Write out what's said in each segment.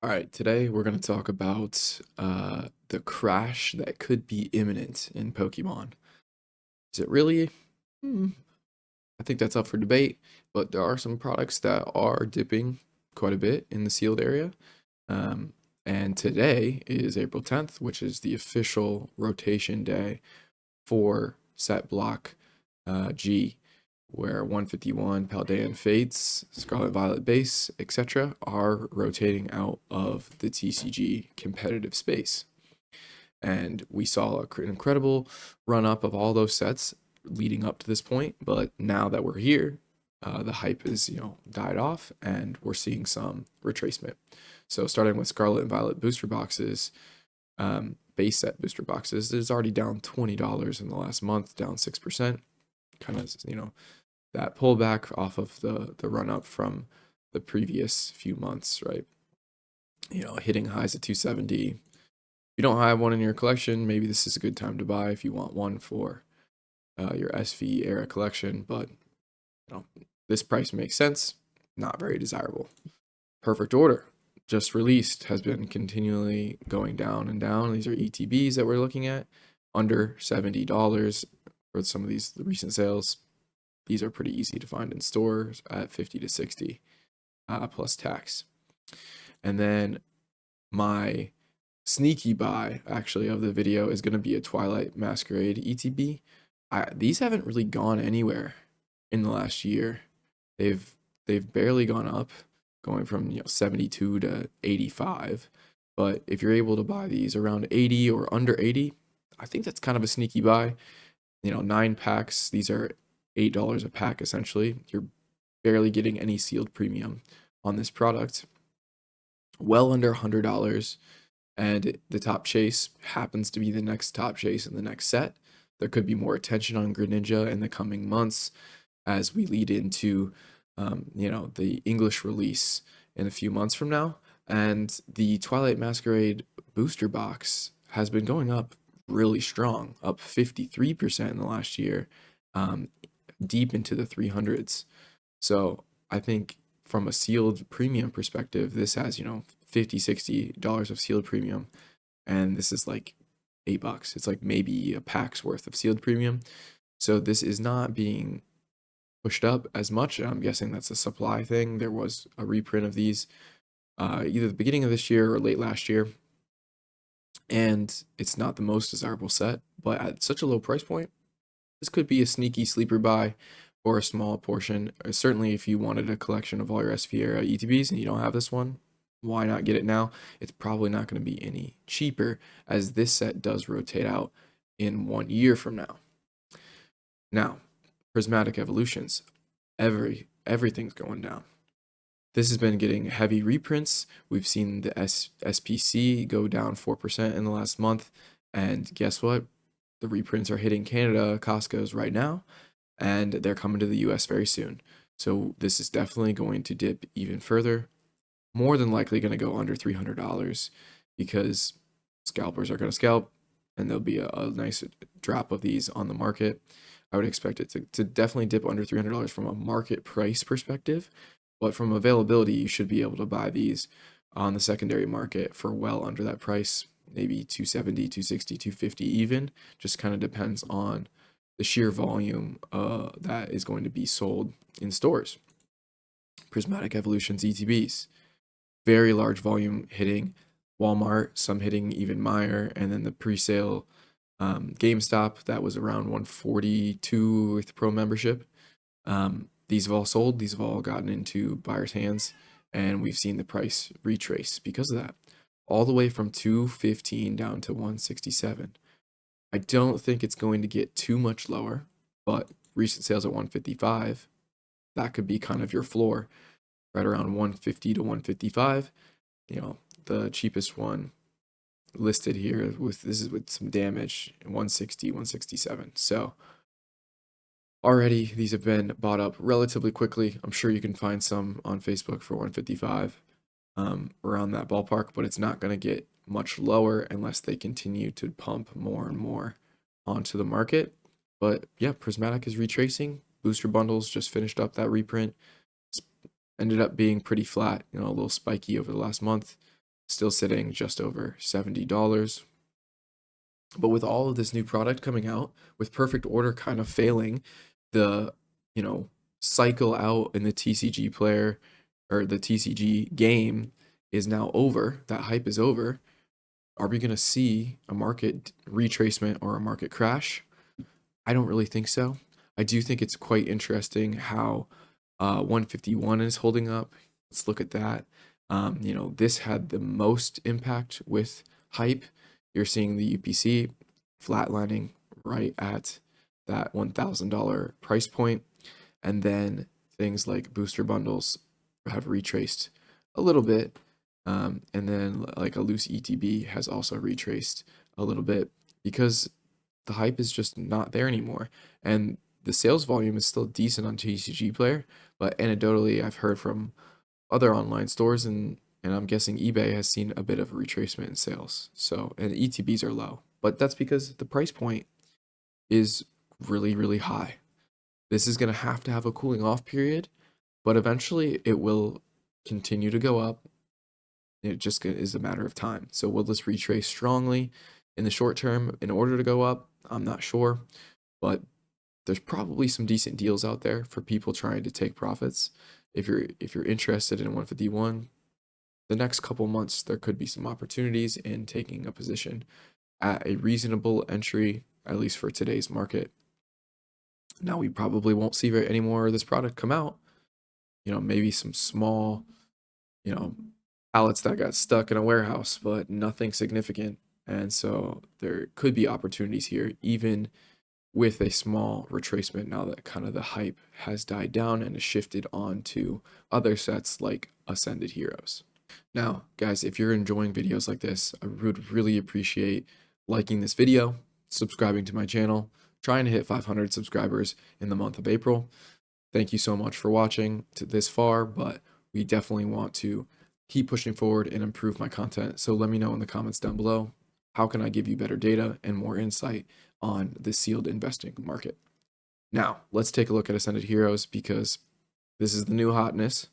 All right, today we're going to talk about the crash that could be imminent in Pokemon. Is it really? Hmm, I think that's up for debate, but there are some products that are dipping quite a bit in the sealed area. Um, and today is April 10th, which is the official rotation day for set block G, where 151, Paldean Fates, Scarlet Violet Base, etc. are rotating out of the TCG competitive space. And we saw an incredible run up of all those sets leading up to this point, but now that we're here, the hype is died off, and we're seeing some retracement. So starting with Scarlet and Violet booster boxes, base set booster boxes is already down $20 in the last month, down 6%. Kind of that pullback off of the run up from the previous few months, right? Hitting highs at 270. If you don't have one in your collection, maybe this is a good time to buy if you want one for your SV era collection. But this price makes sense. Not very desirable. Perfect Order, just released, has been continually going down and down. These are ETBs that we're looking at, under $70 for some of these recent sales. These are pretty easy to find in stores at 50 to 60 plus tax. And then my sneaky buy actually of the video is going to be a Twilight Masquerade ETB. These haven't really gone anywhere in the last year. They've barely gone up, going from 72 to 85. But if you're able to buy these around 80 or under 80, I think that's kind of a sneaky buy. 9 packs. These are $8 a pack essentially. You're barely getting any sealed premium on this product. Well under $100. And the top chase happens to be the next top chase in the next set. There could be more attention on Greninja in the coming months as we lead into, the English release in a few months from now. And the Twilight Masquerade booster box has been going up really strong, up 53% in the last year, deep into the 300s. So I think from a sealed premium perspective, this has, $50, $60 of sealed premium. And this is like $8. It's like maybe a pack's worth of sealed premium. So this is not being pushed up as much. I'm guessing that's a supply thing. There was a reprint of these either the beginning of this year or late last year. And it's not the most desirable set, but at such a low price point, this could be a sneaky sleeper buy or a small portion. Certainly, if you wanted a collection of all your SV era ETBs and you don't have this one, why not get it now? It's probably not going to be any cheaper, as this set does rotate out in 1 year from now. Now, Prismatic Evolutions, everything's going down. This has been getting heavy reprints. We've seen the SPC go down 4% in the last month, and guess what? The reprints are hitting Canada, Costco's right now, and they're coming to the US very soon. So this is definitely going to dip even further. More than likely going to go under $300 because scalpers are going to scalp, and there'll be a nice drop of these on the market. I would expect it to definitely dip under $300 from a market price perspective, but from availability, you should be able to buy these on the secondary market for well under that price, maybe 270, 260, 250 even. Just kind of depends on the sheer volume that is going to be sold in stores. Prismatic Evolutions ETBs, very large volume hitting Walmart, some hitting even Meijer, and then the pre-sale GameStop that was around 142 with pro membership. These have all sold. These have all gotten into buyers' hands, and we've seen the price retrace because of that, all the way from 215 down to 167. I don't think it's going to get too much lower, but recent sales at 155, that could be kind of your floor, right around 150 to 155. The cheapest one listed here with some damage, 160, 167. So already these have been bought up relatively quickly. I'm sure you can find some on Facebook for 155, around that ballpark, but it's not going to get much lower unless they continue to pump more and more onto the market. But yeah, Prismatic is retracing. Booster bundles just finished up that reprint. Ended up being pretty flat, a little spiky over the last month. still sitting just over $70. But with all of this new product coming out, with Perfect Order kind of failing, the, you know, cycle out in the TCG player or the TCG game is now over. That hype is over. Are we going to see a market retracement or a market crash? I don't really think so. I do think it's quite interesting how 151 is holding up. Let's look at that. This had the most impact with hype. You're seeing the UPC flatlining right at that $1,000 price point. And then things like booster bundles have retraced a little bit. And then like a loose ETB has also retraced a little bit because the hype is just not there anymore. And the sales volume is still decent on TCG Player, but anecdotally, I've heard from other online stores and I'm guessing eBay has seen a bit of a retracement in sales. So, and ETBs are low, but that's because the price point is really, really high. This is going to have a cooling off period, but eventually it will continue to go up. It just is a matter of time. So will this retrace strongly in the short term in order to go up? I'm not sure, but there's probably some decent deals out there for people trying to take profits. If you're interested in 151, the next couple months there could be some opportunities in taking a position at a reasonable entry, at least for today's market. Now we probably won't see any more of this product come out. Maybe some small, pallets that got stuck in a warehouse, but nothing significant. And so there could be opportunities here, even with a small retracement now that kind of the hype has died down and has shifted on to other sets like Ascended Heroes. Now, guys, if you're enjoying videos like this, I would really appreciate liking this video, subscribing to my channel, trying to hit 500 subscribers in the month of April. Thank you so much for watching to this far, but we definitely want to keep pushing forward and improve my content. So let me know in the comments down below, how can I give you better data and more insight on the sealed investing market? Now, let's take a look at Ascended Heroes because this is the new hotness.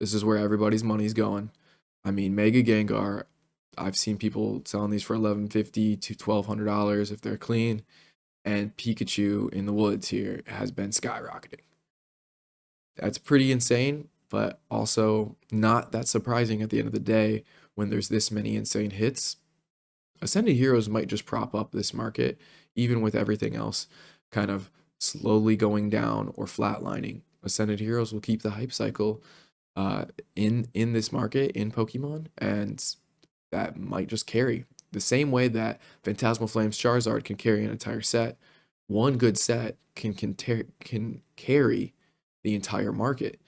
This is where everybody's money's going. I mean, Mega Gengar, I've seen people selling these for $1,150 to $1,200 if they're clean. And Pikachu in the woods here has been skyrocketing. That's pretty insane, but also not that surprising at the end of the day when there's this many insane hits. Ascended Heroes might just prop up this market, even with everything else kind of slowly going down or flatlining. Ascended Heroes will keep the hype cycle in this market in Pokemon, and that might just carry the same way that Phantasmal Flames Charizard can carry an entire set. One good set can carry the entire market.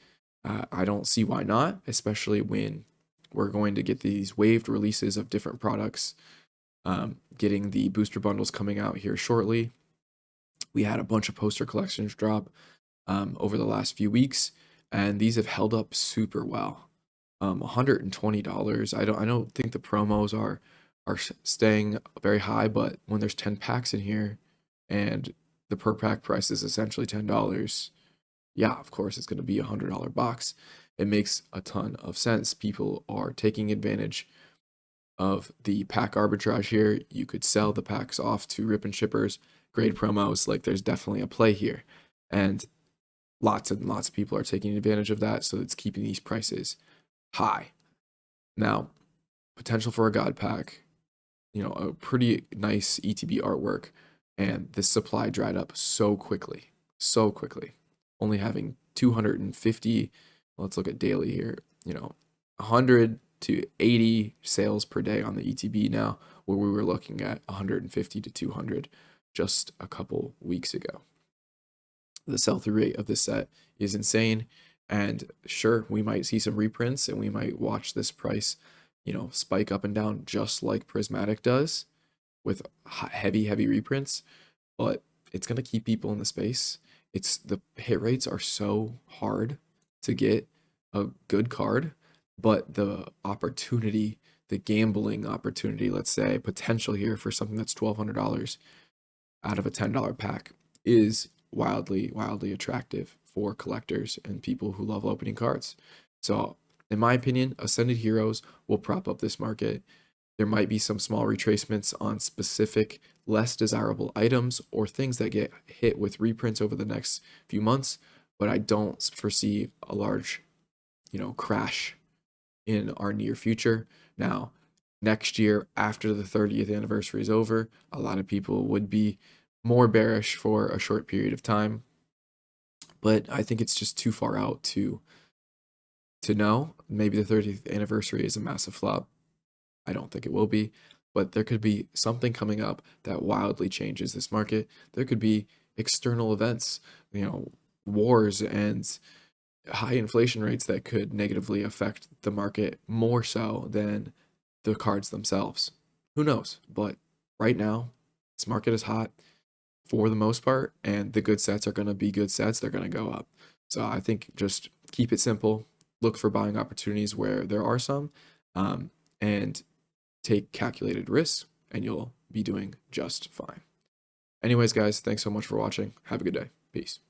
I don't see why not, especially when we're going to get these waived releases of different products, getting the booster bundles coming out here shortly. We had a bunch of poster collections drop over the last few weeks, and these have held up super well. $120. I don't think the promos are staying very high, but when there's 10 packs in here and the per pack price is essentially $10, yeah, of course it's going to be a $100 box. It makes a ton of sense. People are taking advantage of the pack arbitrage here. You could sell the packs off to rip and shippers, great promos. Like, there's definitely a play here, and lots and lots of people are taking advantage of that, so it's keeping these prices high. Now, potential for a god pack, a pretty nice ETB artwork, and this supply dried up so quickly, only having 250. Let's look at daily here, 100 to 80 sales per day on the ETB now, where we were looking at 150 to 200 just a couple weeks ago. The sell-through rate of this set is insane, and sure, we might see some reprints and we might watch this price spike up and down just like Prismatic does with heavy reprints, but it's going to keep people in the space. The hit rates are so hard to get a good card, but the opportunity, the gambling opportunity, let's say, potential here for something that's $1,200 out of a $10 pack is wildly attractive for collectors and people who love opening cards. So In my opinion, Ascended Heroes will prop up this market. There might be some small retracements on specific less desirable items or things that get hit with reprints over the next few months, but I don't foresee a large, crash in our near future. Now, next year, after the 30th anniversary is over, a lot of people would be more bearish for a short period of time, but I think it's just too far out to know. Maybe the 30th anniversary is a massive flop. I don't think it will be, but there could be something coming up that wildly changes this market. There could be external events, wars and high inflation rates that could negatively affect the market more so than the cards themselves. Who knows? But right now, this market is hot for the most part, and the good sets are going to be good sets. They're going to go up. So I think just keep it simple. Look for buying opportunities where there are some, and take calculated risks, and you'll be doing just fine. Anyways, guys, thanks so much for watching. Have a good day. Peace.